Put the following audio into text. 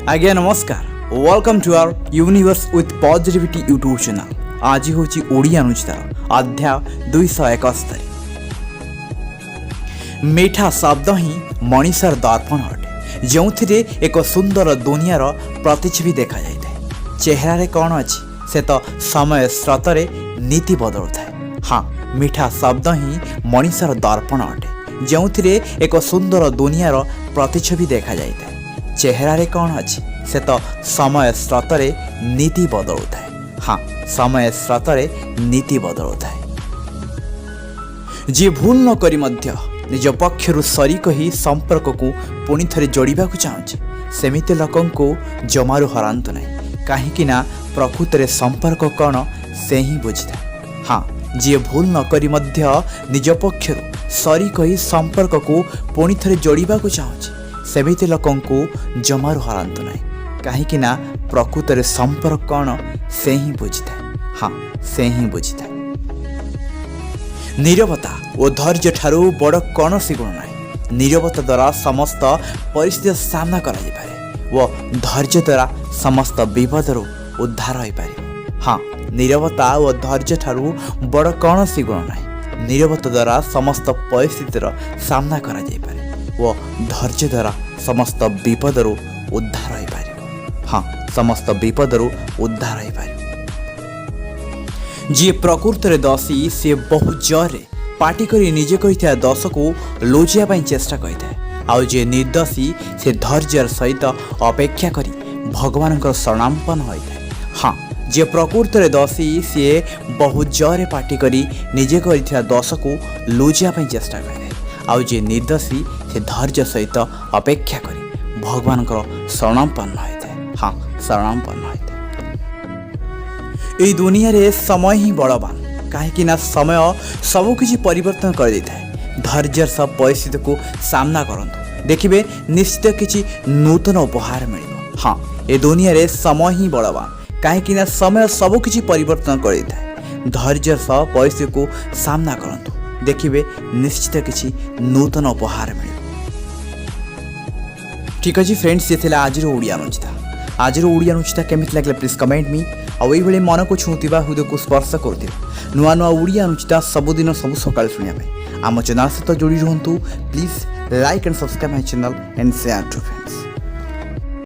आज्ञा नमस्कार welcome to our universe with positivity YouTube channel. आज हूँ ओडिया अनुचितार अध्याय 271। मीठा शब्द ही मनीषर दर्पण अटे जो एक सुंदर दुनियार प्रतिच्छवि देखा जाए। चेहरे कौन अच्छी से तो समय स्रोत नीति बदलू थाए। हाँ, मीठा शब्द ही मनीषर दर्पण अटे जो एक सुंदर दुनियार प्रतिच्छवि देखा जाए। चेहरे कौन अच्छी से तो समय स्रोत नीति बदलू थाए। हाँ, समय स्रोत नीति बदलू थाए। जी भूल न करी मध्य निज पक्षर सरी कही संपर्क को पुणी थे जोड़ा चाहूँगी सेमिति लोकों को जमारू हरांतु नहीं कहीं प्रकृत में संपर्क कौन से ही बुझी था। हाँ, जी भूल न करी मध्य निज पक्षर सरी कही संपर्क को पुणी थे जोड़ा चाहूँगी सेमिति लोकों को जमारू हरांतु नहीं कहीं प्रकृत में संपर्क कौन से ही बुझी था। हाँ, से ही बुझी था। नीरवता और धैर्य ठारू बड़ कौन सी गुण ना। नीरवता द्वारा समस्त परिस्थिति सामना कर धैर्य द्वारा समस्त विपद उद्धार हो पार। हाँ, नीरवता और धैर्य ठारू बड़ कौन सी गुण ना। नीरवता द्वारा समस्त परिस्थितिर सामना कर धैर्य द्वारा समस्त विपद उद्धार हो पार। हाँ, समस्त विपद उद्धार हो पार। जी प्रकृत में दसी सी बहुत जोर पार्टी कर निजे कर दस को लुझाई चेष्टा करें। आउ जे निर्दोषी से धैर्य सहित अपेक्षा कर भगवान शरणापन होता है। हाँ, जे प्रकृत में दसी सी बहुत जोर पार्टी कर निजे कर दस को लुझाई चेष्टा करें। आउ जे निर्दोषी से धैर्य सहित अपेक्षा कर भगवान शरणापन होता है। हाँ, शरणापन होता है। यही दुनिया रे समय ही बड़वान कहीं समय सबकि परिवर्तन कर देता है। धैर्य सब परिस्थिति को सामना करंतु देखिए निश्चित किसी नूतन उपहार मिल। हाँ, ये दुनिया रे समय ही बड़वान कहीं समय सबकि परिवर्तन कर देता है। धैर्य सब परिस्थिति को सामना करंतु देखिए निश्चित किसी नूतन उपहार मिल। ठीक अच्छे फ्रेंड्स, ये थिला आज ओडिया अनुचिता। आज ओडिया अनुचिता केमिति लागला प्लीज कमेंट मी। आई मन को छुँवा हृदय को स्पर्श कर नुआ नुआ ओडिया अनुचिता सबुदिन सब सकाल शुणा आम चैनल सहित जोड़ी रुहतु। Please like and subscribe my channel and share to friends.